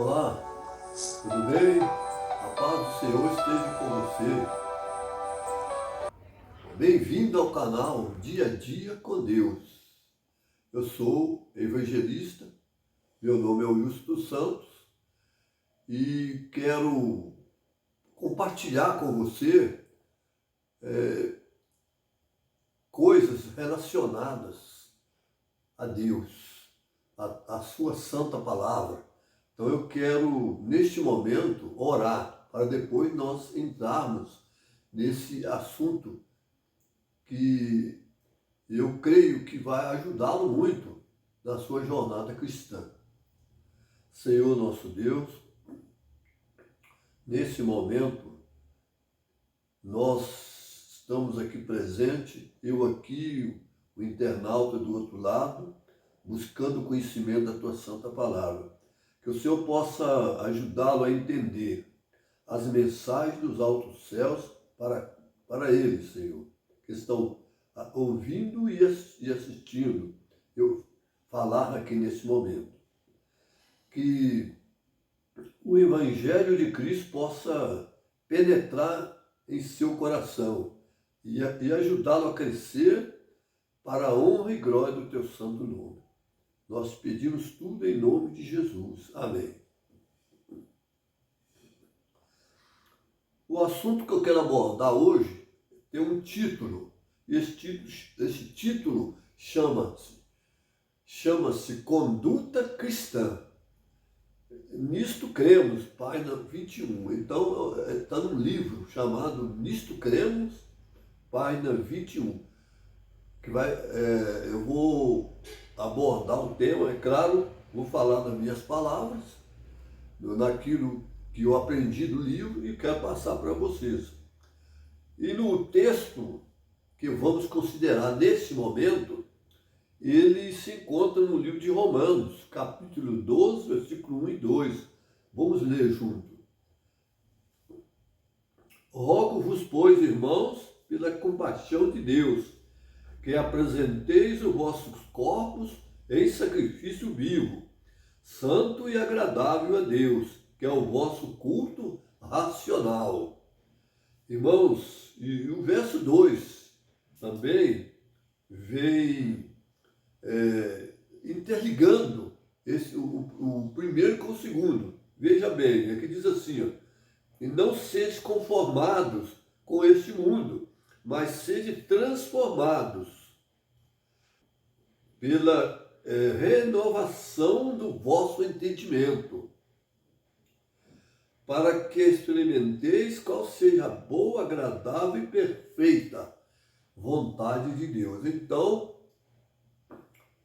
Olá, tudo bem? A paz do Senhor esteja com você. Bem-vindo ao canal Dia a Dia com Deus. Eu sou evangelista, meu nome é Wilson dos Santos e quero compartilhar com você coisas relacionadas a Deus, a sua santa palavra. Então eu quero, neste momento, orar para depois nós entrarmos nesse assunto que eu creio que vai ajudá-lo muito na sua jornada cristã. Senhor nosso Deus, nesse momento, nós estamos aqui presentes, eu aqui, o internauta do outro lado, buscando conhecimento da tua santa palavra. Que o Senhor possa ajudá-lo a entender as mensagens dos altos céus para eles, Senhor, que estão ouvindo e assistindo eu falar aqui nesse momento. Que o Evangelho de Cristo possa penetrar em seu coração e ajudá-lo a crescer para a honra e glória do teu santo nome. Nós pedimos tudo em nome de Jesus. Amém. O assunto que eu quero abordar hoje tem um título. Esse título chama-se Conduta Cristã. Nisto cremos, página 21. Então, está num livro chamado Nisto Cremos, página 21. Eu vou abordar o tema, é claro, vou falar nas minhas palavras, naquilo que eu aprendi do livro e quero passar para vocês. E no texto que vamos considerar nesse momento, ele se encontra no livro de Romanos, capítulo 12, versículo 1 e 2. Vamos ler junto. Rogo-vos, pois, irmãos, pela compaixão de Deus, que apresenteis os vossos corpos em sacrifício vivo, santo e agradável a Deus, que é o vosso culto racional. Irmãos, e o verso 2 também vem interligando o primeiro com o segundo. Veja bem, aqui diz assim, ó, e não sejam conformados com este mundo, mas sejam transformados pela renovação do vosso entendimento, para que experimenteis qual seja a boa, agradável e perfeita vontade de Deus. Então,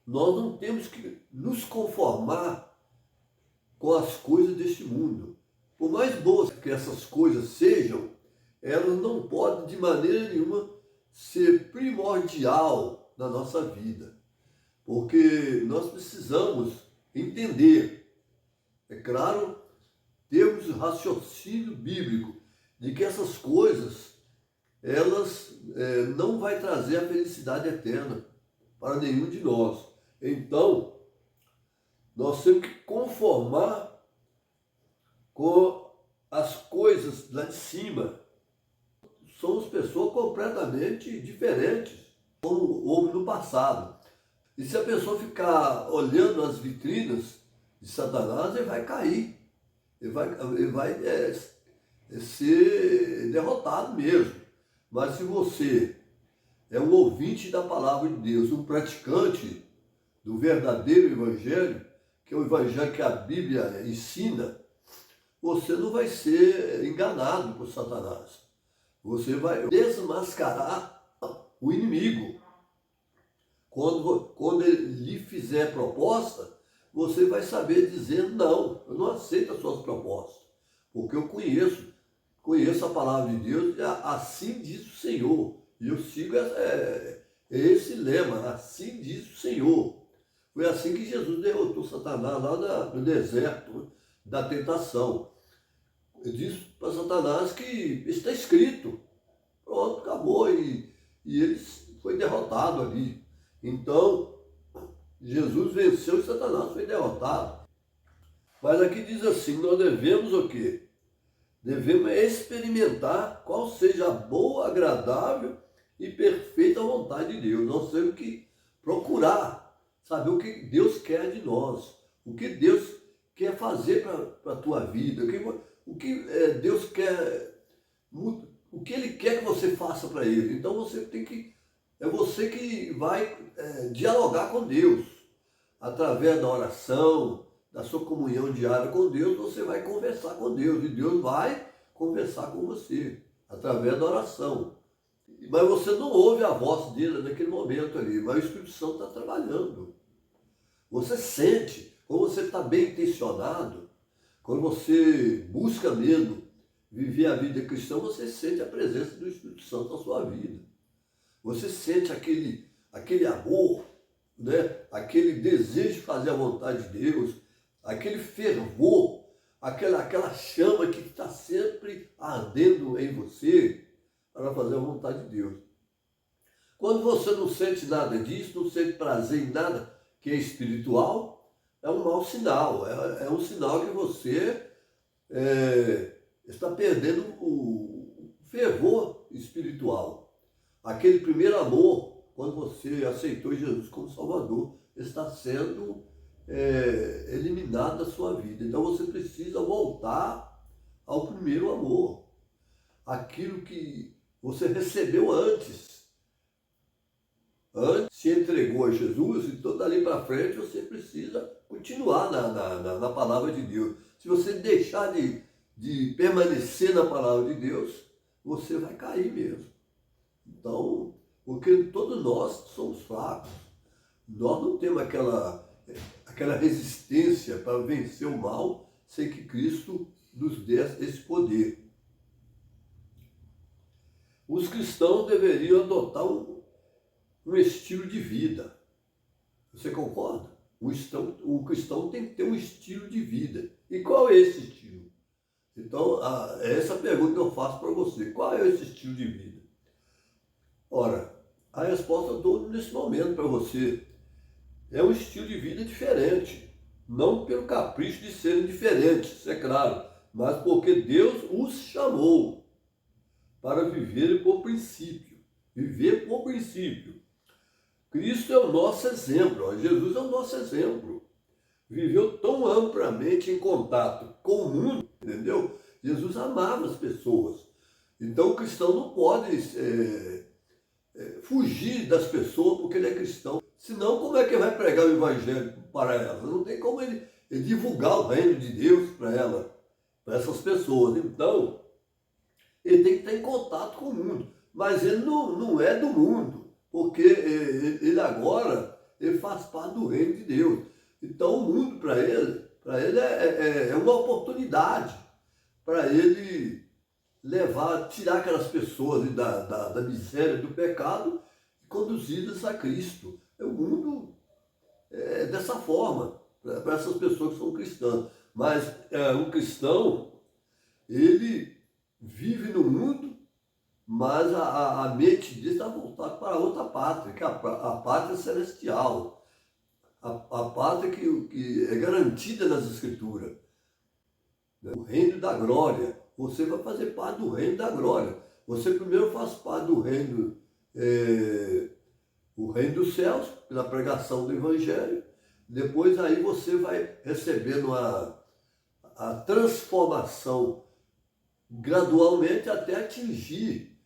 nós não temos que nos conformar com as coisas deste mundo. Por mais boas que essas coisas sejam, elas não podem de maneira nenhuma ser primordial na nossa vida. Porque nós precisamos entender, é claro, termos raciocínio bíblico de que essas coisas, elas não vai trazer a felicidade eterna para nenhum de nós. Então, nós temos que conformar com as coisas lá de cima. Somos pessoas completamente diferentes, como houve no passado. E se a pessoa ficar olhando as vitrinas de Satanás, ele vai cair. Ele vai ser derrotado mesmo. Mas se você é um ouvinte da palavra de Deus, um praticante do verdadeiro evangelho, que é o evangelho que a Bíblia ensina, você não vai ser enganado por Satanás. Você vai desmascarar o inimigo. Quando ele lhe fizer proposta, você vai saber dizer, não, eu não aceito as suas propostas, porque eu conheço a palavra de Deus, assim diz o Senhor, e eu sigo esse lema, assim diz o Senhor. Foi assim que Jesus derrotou Satanás lá no deserto da tentação. Ele disse para Satanás que está escrito, pronto, acabou, e ele foi derrotado ali. Então, Jesus venceu e Satanás foi derrotado. Mas aqui diz assim, nós devemos o quê? Devemos experimentar qual seja a boa, agradável e perfeita vontade de Deus. Nós temos que procurar saber o que Deus quer de nós, o que Deus quer fazer para a tua vida, o que Deus quer, o que Ele quer que você faça para Ele. Então você tem que, é você que vai dialogar com Deus, através da oração, da sua comunhão diária com Deus, você vai conversar com Deus e Deus vai conversar com você através da oração. Mas você não ouve a voz dele naquele momento ali, mas o Espírito Santo está trabalhando. Você sente, quando você está bem intencionado, quando você busca mesmo viver a vida cristã, você sente a presença do Espírito Santo na sua vida. Você sente aquele amor, né? Aquele desejo de fazer a vontade de Deus, aquele fervor, aquela chama que está sempre ardendo em você para fazer a vontade de Deus. Quando você não sente nada disso, não sente prazer em nada que é espiritual, é um mau sinal, é um sinal que você está perdendo o fervor espiritual. Aquele primeiro amor, quando você aceitou Jesus como Salvador, está sendo eliminado da sua vida. Então você precisa voltar ao primeiro amor. Aquilo que você recebeu antes. Antes se entregou a Jesus, então dali para frente você precisa continuar na palavra de Deus. Se você deixar de permanecer na palavra de Deus, você vai cair mesmo. Então, porque todos nós somos fracos. Nós não temos aquela resistência para vencer o mal sem que Cristo nos dê esse poder. Os cristãos deveriam adotar um estilo de vida. Você concorda? O cristão tem que ter um estilo de vida. E qual é esse estilo? Então, é essa pergunta que eu faço para você. Qual é esse estilo de vida? Ora, a resposta eu dou nesse momento para você. É um estilo de vida diferente. Não pelo capricho de serem diferentes, isso é claro, mas porque Deus os chamou para viver por princípio. Viver por princípio. Cristo é o nosso exemplo, Jesus é o nosso exemplo. Viveu tão amplamente em contato com o mundo, entendeu? Jesus amava as pessoas. Então o cristão não pode fugir das pessoas porque ele é cristão. Senão, como é que ele vai pregar o evangelho para elas? Não tem como ele divulgar o reino de Deus para elas, para essas pessoas. Então, ele tem que estar em contato com o mundo. Mas ele não é do mundo, porque ele agora faz parte do reino de Deus. Então, o mundo para ele é uma oportunidade para ele tirar aquelas pessoas da miséria, do pecado e conduzi-las a Cristo. O mundo é dessa forma, para essas pessoas que são cristãs. Mas o cristão, ele vive no mundo, mas a mente dele está voltada para outra pátria, que é a pátria celestial. A pátria que é garantida nas Escrituras. O reino da glória. Você vai fazer parte do reino da glória. Você primeiro faz parte do reino, o reino dos céus, pela pregação do Evangelho. Depois aí você vai recebendo a transformação gradualmente até atingir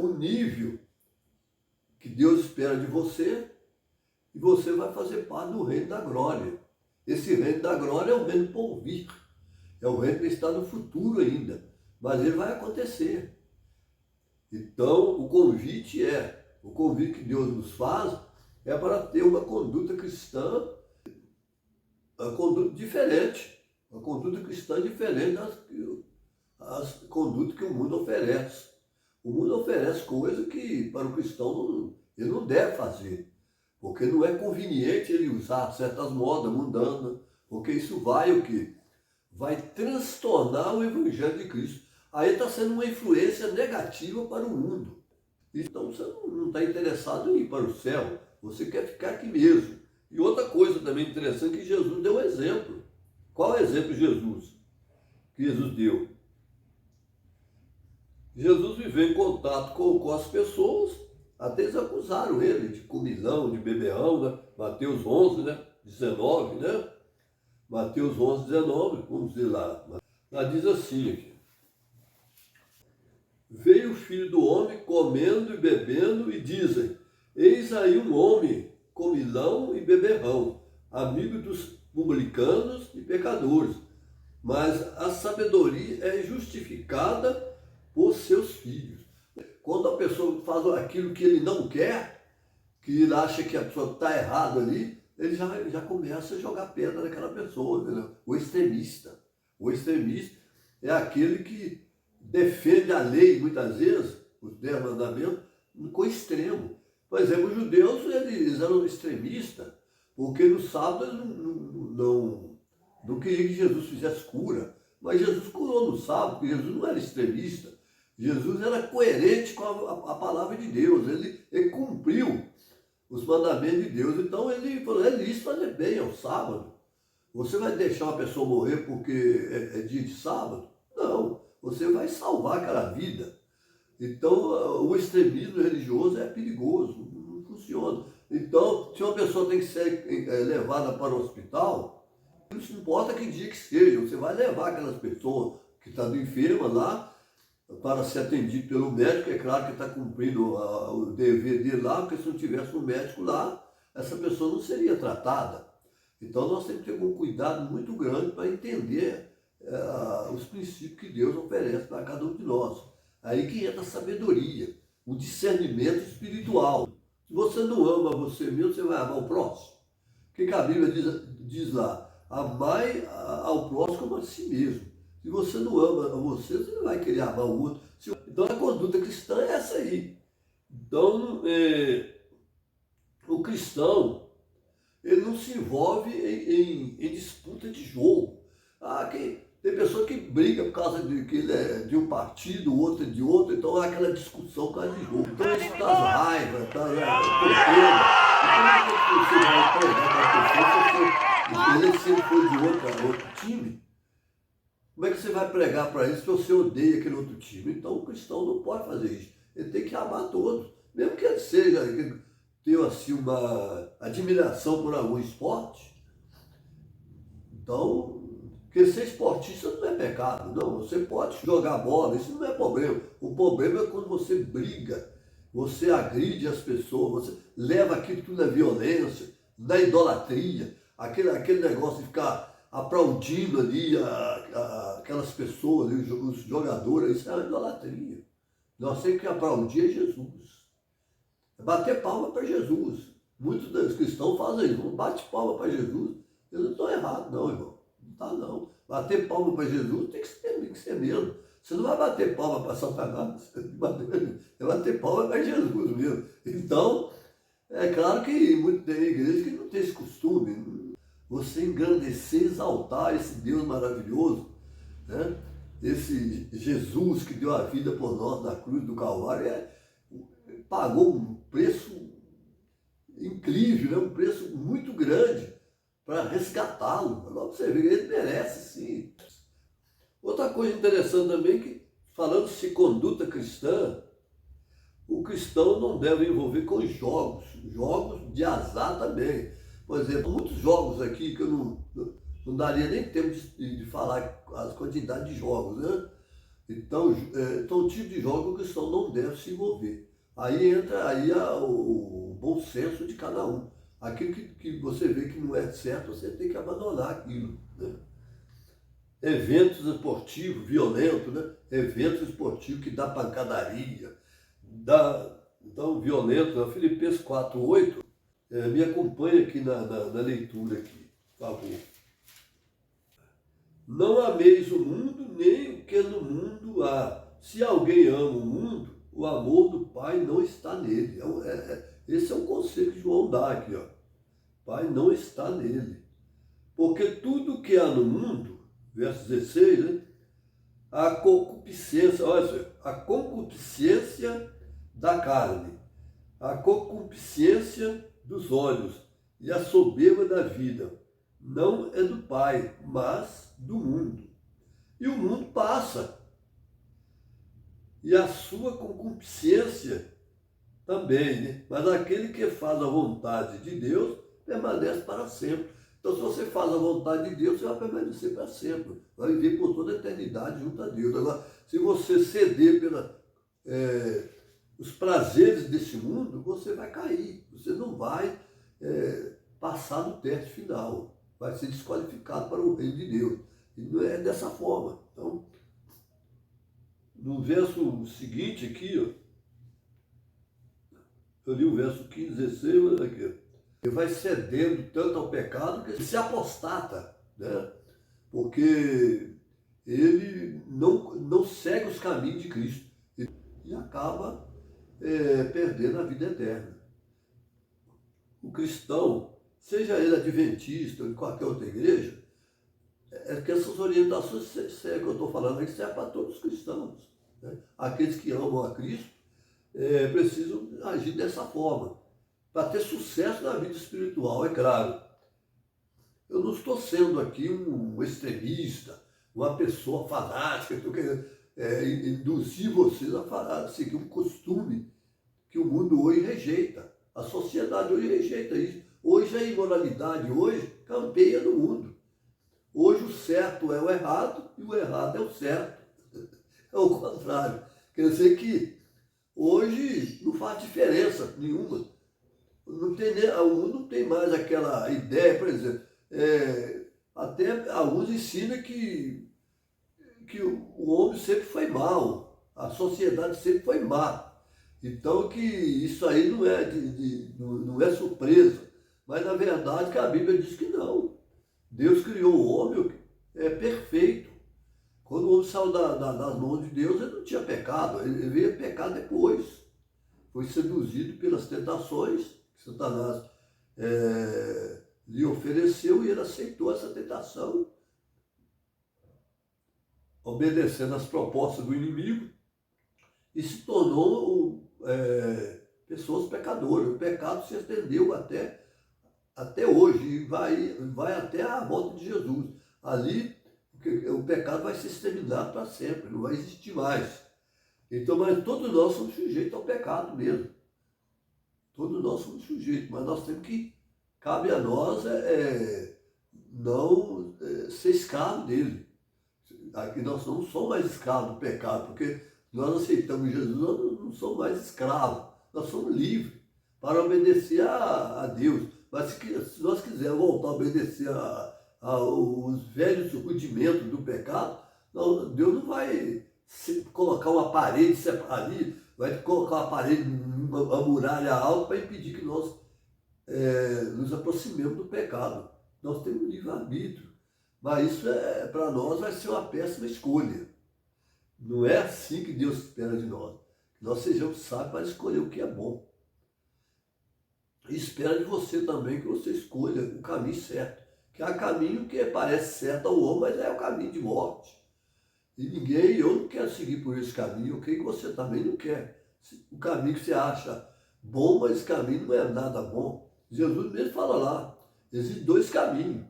o nível que Deus espera de você e você vai fazer parte do reino da glória. Esse reino da glória é o reino por vir. É o reino que está no futuro ainda, mas ele vai acontecer. Então, o convite que Deus nos faz é para ter uma conduta cristã, uma conduta diferente, uma conduta cristã diferente das condutas que o mundo oferece. O mundo oferece coisas que para o cristão ele não deve fazer, porque não é conveniente ele usar certas modas mundanas, porque isso vai o quê? Vai transtornar o Evangelho de Cristo. Aí está sendo uma influência negativa para o mundo. Então você não está interessado em ir para o céu, você quer ficar aqui mesmo. E outra coisa também interessante que Jesus deu um exemplo. Qual é o exemplo de Jesus que Jesus deu? Jesus viveu em contato com as pessoas, até eles acusaram ele de comilão, de beberrão, né? Mateus 11, né? 19, né? Mateus 11, 19, vamos dizer lá. Lá diz assim, aqui. Veio o Filho do Homem comendo e bebendo, e dizem, eis aí um homem comilão e beberrão, amigo dos publicanos e pecadores, mas a sabedoria é justificada por seus filhos. Quando a pessoa faz aquilo que ele não quer, que ele acha que a pessoa está errada ali, ele já começa a jogar pedra naquela pessoa, entendeu? O extremista. O extremista é aquele que defende a lei, muitas vezes, os 10 mandamentos, com extremo. Por exemplo, os judeus eles eram extremistas, porque no sábado eles não queriam que Jesus fizesse cura. Mas Jesus curou no sábado, porque Jesus não era extremista. Jesus era coerente com a palavra de Deus, ele cumpriu os mandamentos de Deus. Então ele falou, é lícito fazer bem ao sábado. Você vai deixar uma pessoa morrer porque é dia de sábado? Não, você vai salvar aquela vida. Então o extremismo religioso é perigoso, não funciona. Então, se uma pessoa tem que ser levada para o hospital, não importa que dia que seja, você vai levar aquelas pessoas que estão enfermas lá para ser atendido pelo médico. É claro que está cumprindo o dever dele lá, porque se não tivesse um médico lá, essa pessoa não seria tratada. Então nós temos que ter um cuidado muito grande para entender os princípios que Deus oferece para cada um de nós. Aí que entra a sabedoria, o discernimento espiritual. Se você não ama você mesmo, você vai amar o próximo. O que a Bíblia diz lá? Amai ao próximo como a si mesmo. Se você não ama você, você não vai querer amar o outro. Então a conduta cristã é essa aí. Então, o cristão, ele não se envolve em disputa de jogo. Tem pessoa que briga por causa de que ele é de um partido, o outro é de outro, então é aquela discussão por causa de jogo. Então isso traz raiva, traz contenda. Então você vai pregar para a pessoa se ele for de outro time? Como é que você vai pregar para ele se você odeia aquele outro time? Então o cristão não pode fazer isso. Ele tem que amar todos. Mesmo que ele seja, que tenha assim, uma admiração por algum esporte. Então, porque ser esportista não é pecado, não. Você pode jogar bola, isso não é problema. O problema é quando você briga, você agride as pessoas, você leva aquilo tudo na violência, na idolatria, aquele negócio de ficar aplaudindo ali aquelas pessoas, os jogadores, isso é uma idolatria. Nós temos que aplaudir Jesus. Bater palma para Jesus. Muitos dos cristãos fazem isso, não bate palma para Jesus. Eles não estão errados, não, irmão. Não está, não. Bater palma para Jesus tem que ser mesmo. Você não vai bater palma para Satanás, você vai bater palma para Jesus mesmo. Então, é claro que tem igrejas que não tem esse costume. Você engrandecer, exaltar esse Deus maravilhoso, né? Esse Jesus que deu a vida por nós na cruz do Calvário, pagou um preço incrível, né? Um preço muito grande para resgatá-lo. Logo você vê, ele merece sim. Outra coisa interessante também, que falando-se de conduta cristã, o cristão não deve envolver com jogos de azar também. Por exemplo, muitos jogos aqui que eu não daria nem tempo de falar as quantidades de jogos, né? Então, o tipo de jogo que o cristão não deve se envolver. Aí entra o bom senso de cada um. Aquilo que você vê que não é certo, você tem que abandonar aquilo, né? Eventos esportivos violentos, né? Eventos esportivos que dá pancadaria, dá violento. Filipenses 4:8, me acompanha aqui na leitura aqui, por favor. Não ameis o mundo, nem o que no mundo há. Se alguém ama o mundo, o amor do Pai não está nele. Esse é o conselho que João dá aqui, ó. Pai não está nele. Porque tudo que há no mundo, verso 16, né? A concupiscência, olha só, a concupiscência da carne, a concupiscência dos olhos e a soberba da vida não é do Pai, mas do mundo. E o mundo passa, e a sua concupiscência também, né? Mas aquele que faz a vontade de Deus permanece para sempre. Então, se você faz a vontade de Deus, você vai permanecer para sempre. Vai viver por toda a eternidade junto a Deus. Agora, se você ceder os prazeres desse mundo, você vai cair. Você não vai passar no teste final. Vai ser desqualificado para o reino de Deus. E não é dessa forma. Então, no verso seguinte aqui, ó, eu li o verso 15, 16, olha aqui. Ele vai cedendo tanto ao pecado que ele se apostata, né? Porque ele não segue os caminhos de Cristo e acaba perdendo a vida eterna. O cristão, seja ele adventista ou de qualquer outra igreja, que essas orientações que eu estou falando aqui servem para todos os cristãos, né? Aqueles que amam a Cristo precisam agir dessa forma, para ter sucesso na vida espiritual, é claro. Eu não estou sendo aqui um extremista, uma pessoa fanática, estou querendo induzir vocês a seguir um costume que o mundo hoje rejeita. A sociedade hoje rejeita isso. Hoje a imoralidade hoje campeia no mundo. Hoje o certo é o errado e o errado é o certo. É o contrário. Quer dizer que hoje não faz diferença nenhuma. O mundo não tem mais aquela ideia, por exemplo, até alguns ensinam que o homem sempre foi mau, a sociedade sempre foi má. Então que isso aí não é surpresa. Mas na verdade que a Bíblia diz que não. Deus criou o homem perfeito. Quando o homem saiu das mãos de Deus, ele não tinha pecado, ele veio pecar depois. Foi seduzido pelas tentações que Satanás lhe ofereceu e ele aceitou essa tentação, obedecendo às propostas do inimigo e se tornou pessoas pecadoras. O pecado se estendeu até hoje e vai até a volta de Jesus. Ali o pecado vai ser exterminado para sempre, não vai existir mais. Então, mas todos nós somos sujeitos ao pecado mesmo. Todos nós somos sujeitos, mas nós temos que, cabe a nós não ser escravo dele. Aqui nós não somos mais escravos do pecado, porque nós aceitamos Jesus, nós não somos mais escravos, nós somos livres para obedecer a Deus. Mas se nós quisermos voltar a obedecer aos velhos rudimentos do pecado, Deus não vai colocar uma parede ali, vai colocar uma parede, uma muralha alta para impedir que nós nos aproximemos do pecado. Nós temos livre-arbítrio, mas isso para nós vai ser uma péssima escolha. Não é assim que Deus espera de nós. Que nós sejamos sábios para escolher o que é bom. E espera de você também que você escolha o caminho certo. Que há caminho que parece certo ao homem, mas é o caminho de morte. E eu não quero seguir por esse caminho, eu creio que você também não quer. O caminho que você acha bom, mas esse caminho não é nada bom. Jesus mesmo fala lá, existem dois caminhos.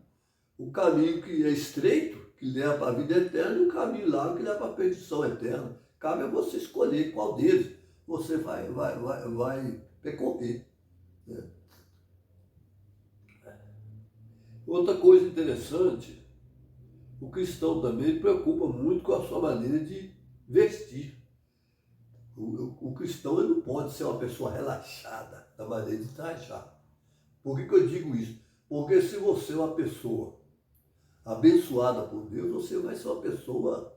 O caminho que é estreito, que leva para a vida eterna, e o caminho largo que leva para a perdição eterna. Cabe a você escolher qual deles você vai percorrer. Né? Outra coisa interessante, o cristão também preocupa muito com a sua maneira de vestir. O cristão ele não pode ser uma pessoa relaxada da maneira de trajar. Por que eu digo isso? Porque se você é uma pessoa abençoada por Deus, você vai ser uma pessoa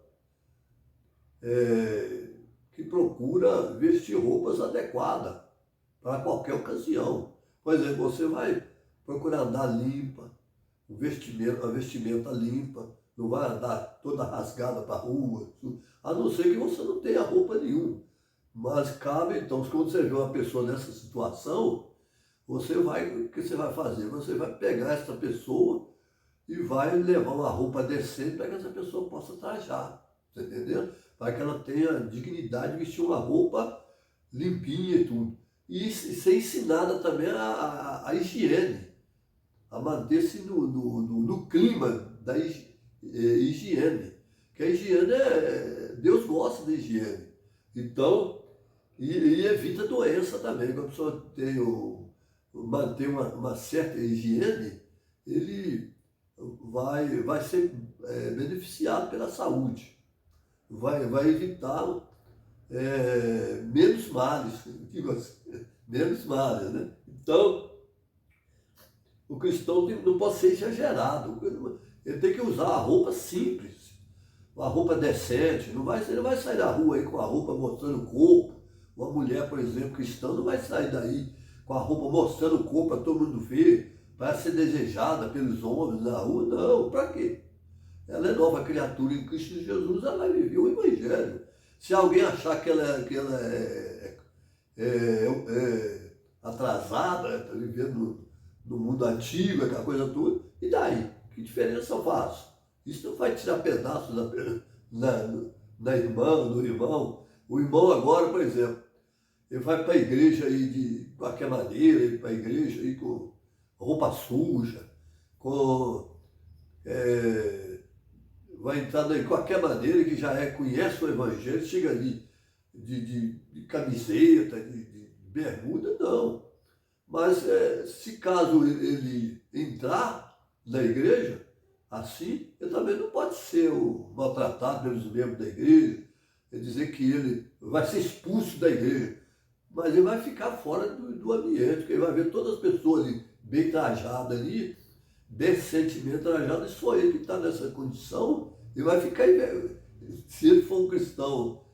que procura vestir roupas adequadas para qualquer ocasião. Por exemplo, você vai procurar andar limpa, a vestimenta limpa, não vai andar toda rasgada para a rua, a não ser que você não tenha roupa nenhuma. Mas cabe, então, quando você vê uma pessoa nessa situação, o que você vai fazer? Você vai pegar essa pessoa e vai levar uma roupa decente para que essa pessoa possa trajar, tá entendendo? Para que ela tenha dignidade de vestir uma roupa limpinha e tudo. E ser ensinada também a higiene. a manter-se no clima da higiene. Que a higiene Deus gosta da higiene. Então, e evita doença também. Quando a pessoa manter uma certa higiene, ele vai ser beneficiado pela saúde. Vai evitar menos males, digo assim, menos males, né? Então, o cristão não pode ser exagerado. Ele tem que usar a roupa simples, uma roupa decente. Ele não vai sair da rua aí com a roupa mostrando o corpo. Uma mulher, por exemplo, cristã, não vai sair daí com a roupa mostrando o corpo para todo mundo ver, para ser desejada pelos homens na rua. Não, para quê? Ela é nova criatura em Cristo Jesus, ela vai viver o Evangelho. Se alguém achar que ela é atrasada, está vivendo no mundo antigo, aquela coisa toda, e daí? Que diferença faz? Isso não vai tirar pedaços na irmã, no irmão. O irmão agora, por exemplo, ele vai para a igreja aí de qualquer maneira, ele para a igreja aí com roupa suja, vai entrar de qualquer maneira que já conhece o Evangelho, chega ali de camiseta, de bermuda, não. Mas se caso ele entrar na igreja, assim, ele também não pode ser maltratado pelos membros da igreja, dizer que ele vai ser expulso da igreja, mas ele vai ficar fora do ambiente, porque ele vai ver todas as pessoas ali, bem trajadas ali, decentemente trajadas, e só ele que está nessa condição, ele vai ficar, se ele for um cristão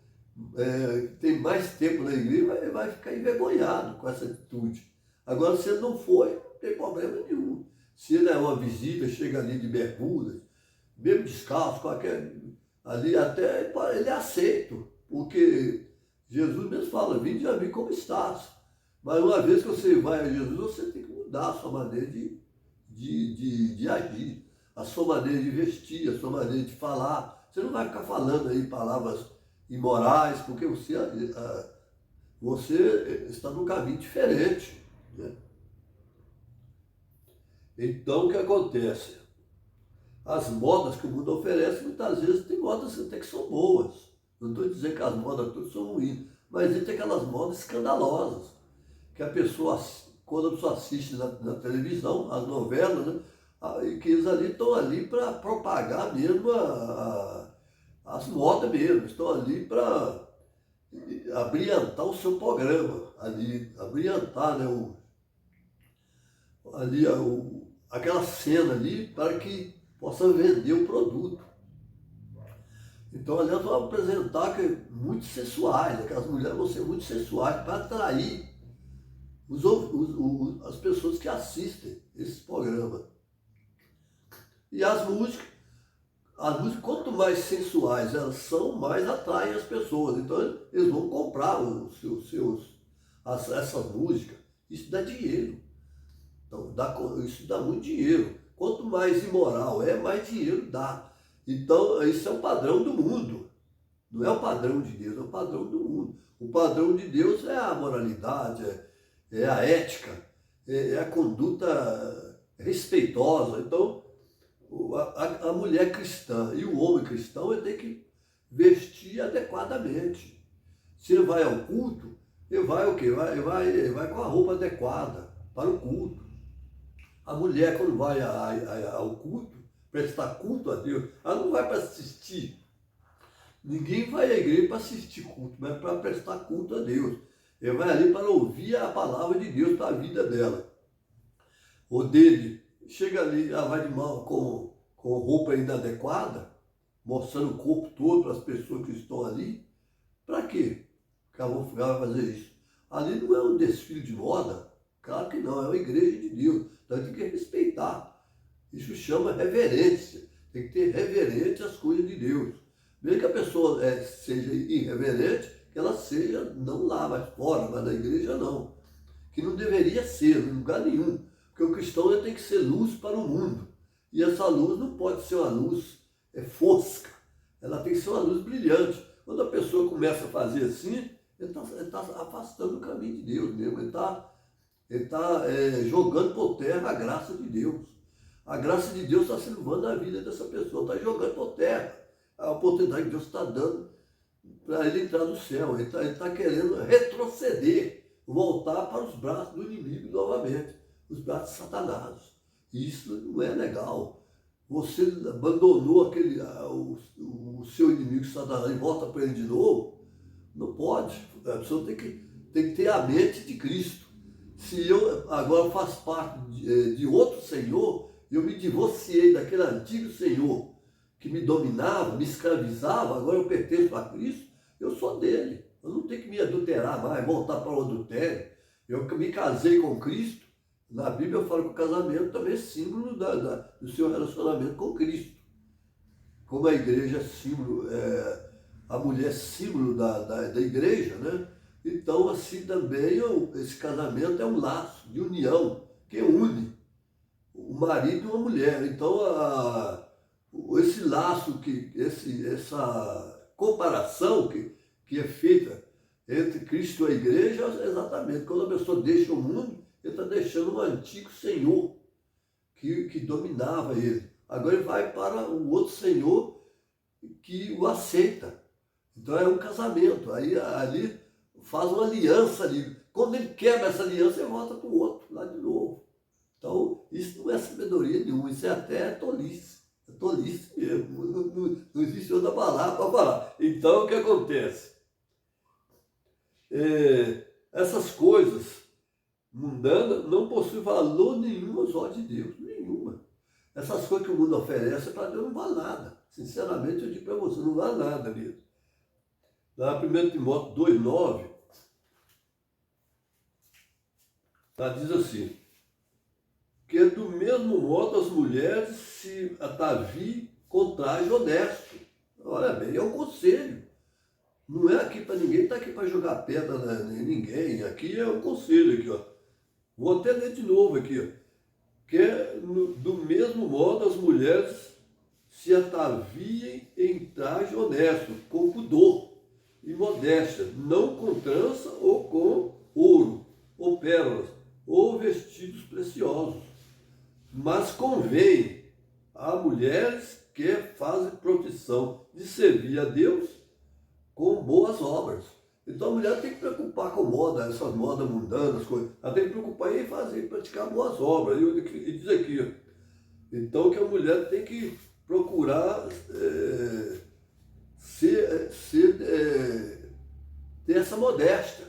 que tem mais tempo na igreja, ele vai ficar envergonhado com essa atitude. Agora, se ele não for, não tem problema nenhum. Se ele é uma visita, chega ali de bermudas, mesmo descalço, ali até ele é aceito, porque Jesus mesmo fala, vinde a mim como estás. Mas uma vez que você vai a Jesus, você tem que mudar a sua maneira de agir, a sua maneira de vestir, a sua maneira de falar. Você não vai ficar falando aí palavras imorais, porque você está num caminho diferente, né? Então, o que acontece? As modas que o mundo oferece, muitas vezes, tem modas até que são boas. Não estou dizendo que as modas todas são ruins, mas existem aquelas modas escandalosas, que a pessoa, quando a pessoa assiste na televisão, as novelas, né, que eles ali estão ali para propagar mesmo as modas mesmo, estão ali para abrilhantar o seu programa, ali, abrilhantar, né, aquela cena ali para que possa vender o produto. Então, ali elas vão apresentar que muito sensuais, aquelas mulheres vão ser muito sensuais para atrair as pessoas que assistem esse programa. E as músicas, quanto mais sensuais elas são, mais atraem as pessoas. Então, eles vão comprar essas músicas. Isso dá dinheiro. Então, isso dá muito dinheiro. Quanto mais imoral mais dinheiro dá. Então, isso é o padrão do mundo. Não é o padrão de Deus, é o padrão do mundo. O padrão de Deus é a moralidade, é a ética, é a conduta respeitosa. Então, a mulher cristã e o homem cristão ele tem que vestir adequadamente. Se ele vai ao culto, ele vai o quê? Ele vai com a roupa adequada para o culto. A mulher, quando vai ao culto, prestar culto a Deus, ela não vai para assistir. Ninguém vai à igreja para assistir culto, mas para prestar culto a Deus. Ele vai ali para ouvir a palavra de Deus para a vida dela. Ou dele, chega ali, ela vai de mão com roupa inadequada, mostrando o corpo todo para as pessoas que estão ali. Para quê que ela vai fazer isso? Ali não é um desfile de moda, claro que não, é uma igreja de Deus. Então tem que respeitar. Isso chama reverência. Tem que ter reverência às coisas de Deus. Mesmo que a pessoa seja irreverente, que ela seja não lá, mas fora, mas na igreja não. Que não deveria ser, em lugar nenhum. Porque o cristão ele tem que ser luz para o mundo. E essa luz não pode ser uma luz fosca. Ela tem que ser uma luz brilhante. Quando a pessoa começa a fazer assim, ele está afastando o caminho de Deus mesmo. Ele Ele está jogando por terra a graça de Deus. A graça de Deus está se levando a vida dessa pessoa, está jogando por terra a oportunidade que Deus está dando para ele entrar no céu. Ele está querendo retroceder, voltar para os braços do inimigo novamente, os braços de Satanás. E isso não é legal. Você abandonou o seu inimigo Satanás e volta para ele de novo, não pode. A pessoa tem que ter a mente de Cristo. Se eu agora faço parte de outro Senhor, eu me divorciei daquele antigo Senhor que me dominava, me escravizava, agora eu pertenço a Cristo, eu sou dele. Eu não tenho que me adulterar mais, voltar para o adultério. Eu me casei com Cristo. Na Bíblia eu falo que o casamento também é símbolo do seu relacionamento com Cristo. Como a igreja é símbolo, a mulher é símbolo da igreja, né? Então assim também esse casamento é um laço de união, que une o marido e uma mulher. Então esse laço, essa comparação que é feita entre Cristo e a igreja é exatamente quando a pessoa deixa o mundo, ele está deixando um antigo senhor que dominava ele. Agora ele vai para um outro senhor que o aceita. Então é um casamento. Aí ali faz uma aliança ali. Quando ele quebra essa aliança, ele volta para o outro, lá de novo. Então, isso não é sabedoria nenhuma, isso é até tolice. É tolice mesmo. Não existe outra palavra para falar. Então, o que acontece? Essas coisas mundanas não possuem valor nenhum aos olhos de Deus. Nenhuma. Essas coisas que o mundo oferece para Deus não vale nada. Sinceramente, eu digo para você, não vale nada mesmo. Lá 1 Timóteo 2,9, diz assim, que do mesmo modo as mulheres se ataviem com traje honesto. Olha bem, é um conselho. Não é aqui para ninguém, está aqui para jogar pedra em ninguém. Aqui é um conselho aqui, ó. Vou até ler de novo aqui, ó. Que do mesmo modo as mulheres se ataviem em traje honesto, com pudor e modéstia, não com trança ou com ouro, ou pérolas, ou vestidos preciosos. Mas convém a mulheres que fazem profissão de servir a Deus com boas obras. Então a mulher tem que preocupar com moda, essas modas mundanas, ela tem que preocupar em fazer, praticar boas obras. E diz aqui, ó, então que a mulher tem que procurar ter essa modéstia,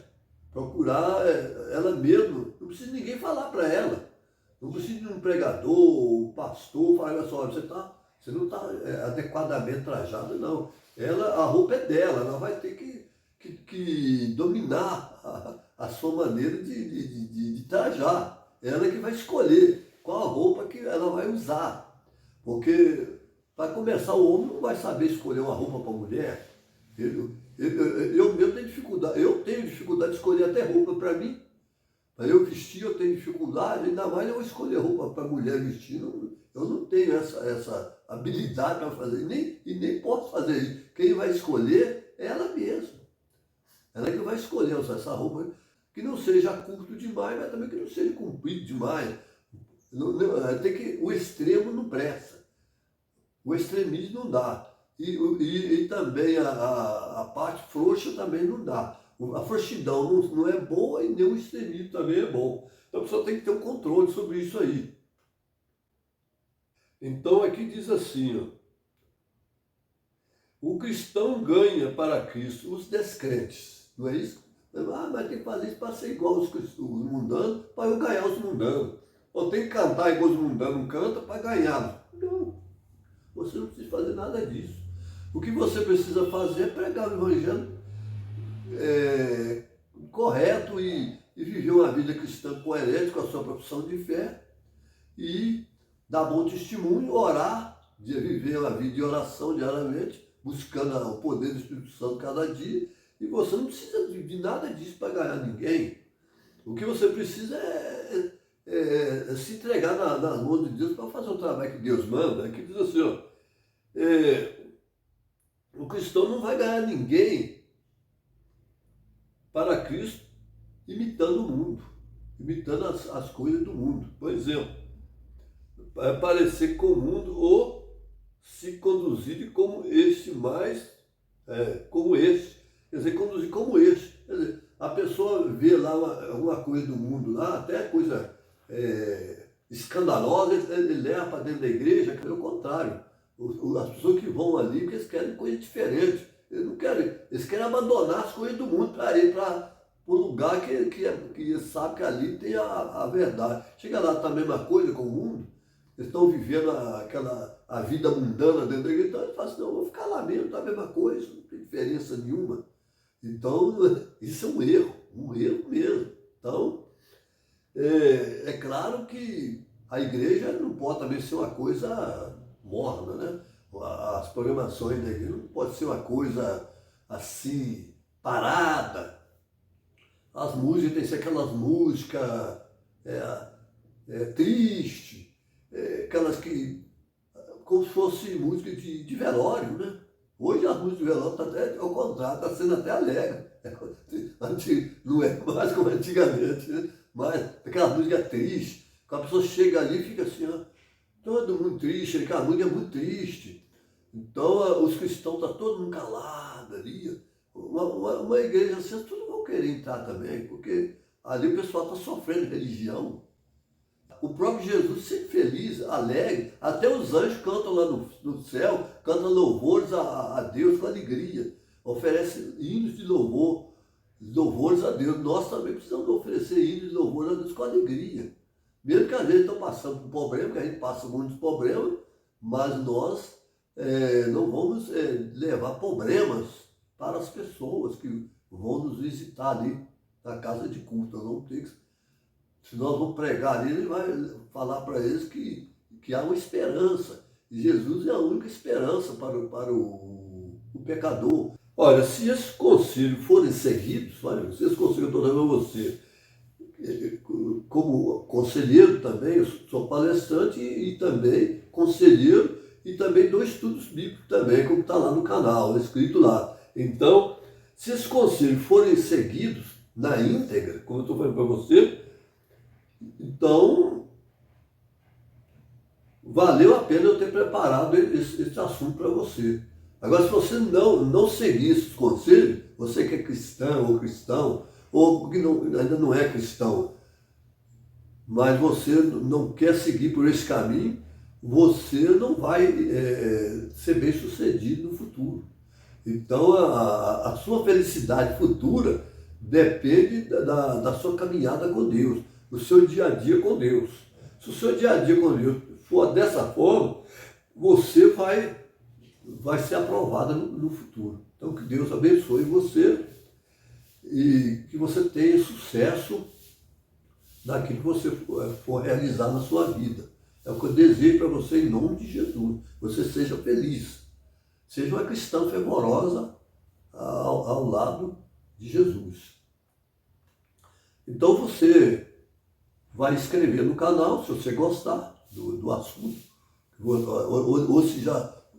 procurar ela mesma, não precisa ninguém falar para ela, não precisa de um pregador, um pastor, falar, olha só, você não está adequadamente trajada, não. A roupa é dela, ela vai ter que dominar a sua maneira de trajar. Ela que vai escolher qual a roupa que ela vai usar. Porque, para começar, o homem não vai saber escolher uma roupa para a mulher. Eu mesmo tenho dificuldade de escolher até roupa para mim. Para eu vestir, eu tenho dificuldade, ainda mais eu escolher roupa para a mulher vestir. Eu não tenho essa habilidade para fazer, e nem posso fazer isso. Quem vai escolher é ela mesma. Ela que vai escolher usar essa roupa que não seja curto demais, mas também que não seja comprido demais. O extremo não presta. O extremismo não dá. E também a parte frouxa também não dá. A frouxidão não é boa e nem o extremismo também é bom. Então a pessoa tem que ter um controle sobre isso aí. Então aqui diz assim, ó, o cristão ganha para Cristo os descrentes, não é isso? Mas tem que fazer isso para ser igual os mundanos, para eu ganhar os mundanos. Ou tem que cantar igual os mundanos cantam para ganhar. Não, você não precisa fazer nada disso. O que você precisa fazer é pregar o evangelho correto e viver uma vida cristã coerente com a sua profissão de fé e dar bom testemunho, orar, de viver uma vida de oração diariamente, buscando o poder do Espírito Santo cada dia, e você não precisa de nada disso para ganhar ninguém. O que você precisa é se entregar nas mãos de Deus para fazer o trabalho que Deus manda. Aqui diz assim, ó, o cristão não vai ganhar ninguém para Cristo imitando o mundo. imitando as coisas do mundo. Por exemplo, parecer com o mundo ou se conduzir como este, como este. Quer dizer, conduzir como este. Quer dizer, a pessoa vê lá alguma coisa do mundo, lá, até coisa escandalosa, ele leva para dentro da igreja, que é o contrário. As pessoas que vão ali, porque eles querem coisa diferente. Eles não querem, eles querem abandonar as coisas do mundo para ir para um lugar que sabe que ali tem a verdade. Chega lá, está a mesma coisa com o mundo, eles estão vivendo a vida mundana dentro da igreja, então eles falam assim, não, eu vou ficar lá mesmo, está a mesma coisa, não tem diferença nenhuma. Então, isso é um erro mesmo. Então, é claro que a igreja não pode também ser uma coisa morna, né? As programações da igreja não pode ser uma coisa assim, parada. As músicas tem que ser aquelas músicas tristes, aquelas que, como se fosse música de velório, né? Hoje as músicas de velório estão até ao contrário, está sendo até alegre. Não é mais como antigamente, né? Mas aquela música triste, quando a pessoa chega ali e fica assim, ó, todo mundo triste, aquela música é muito triste. Então os cristãos estão todo mundo calado ali. Uma igreja assim, todos vão querer entrar também, porque ali o pessoal está sofrendo religião. O próprio Jesus sempre feliz, alegre, até os anjos cantam lá no céu, cantam louvores a Deus com alegria, oferecem hinos de louvores a Deus. Nós também precisamos oferecer hinos de louvores a Deus com alegria. Mesmo que às vezes estão passando por problemas, que a gente passa muitos problemas, mas nós não vamos levar problemas para as pessoas que vão nos visitar ali na casa de culto. Nós vamos ter que, se nós vamos pregar ali, ele vai falar para eles que há uma esperança. E Jesus é a única esperança para o pecador. Olha, se esses conselhos forem seguidos, olha, se esses conselhos eu estou dando a você, como conselheiro também, eu sou palestrante e também conselheiro e também dou estudos bíblicos também, como está lá no canal, escrito lá. Então, se esses conselhos forem seguidos na íntegra, como eu estou falando para você, então valeu a pena eu ter preparado esse assunto para você. Agora, se você não seguir esses conselhos, você que é cristão, ou que ainda não é cristão, mas você não quer seguir por esse caminho, você não vai ser bem sucedido no futuro. Então, a sua felicidade futura depende da sua caminhada com Deus, do seu dia a dia com Deus. Se o seu dia a dia com Deus for dessa forma, você vai ser aprovado no futuro. Então, que Deus abençoe você e que você tenha sucesso naquilo que você for realizar na sua vida. É o que eu desejo para você em nome de Jesus. Você seja feliz. Seja uma cristã fervorosa ao lado de Jesus. Então você vai escrever no canal, se você gostar do assunto, ou se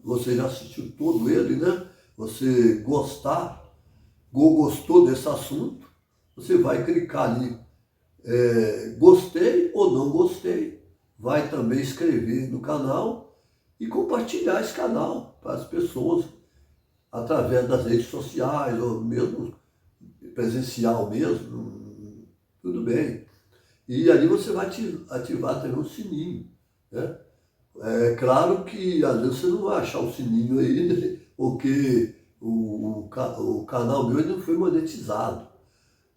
você já assistiu todo ele, né? Você gostou desse assunto, você vai clicar ali, gostei ou não gostei, vai também escrever no canal e compartilhar esse canal para as pessoas através das redes sociais ou mesmo presencial mesmo, tudo bem. E ali você vai ativar também o sininho, né? É claro que às vezes você não vai achar o sininho aí, né? Porque o canal meu ainda não foi monetizado.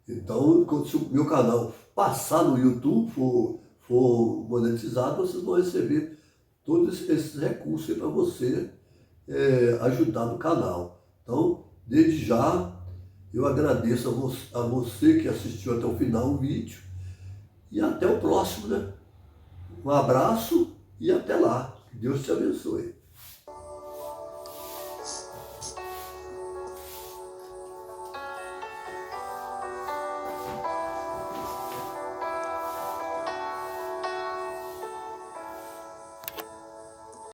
Então, se o meu canal passar no YouTube, for monetizado, vocês vão receber todos esses recursos para você ajudar no canal. Então, desde já, eu agradeço a você que assistiu até o final o vídeo e até o próximo, né? Um abraço e até lá. Que Deus te abençoe.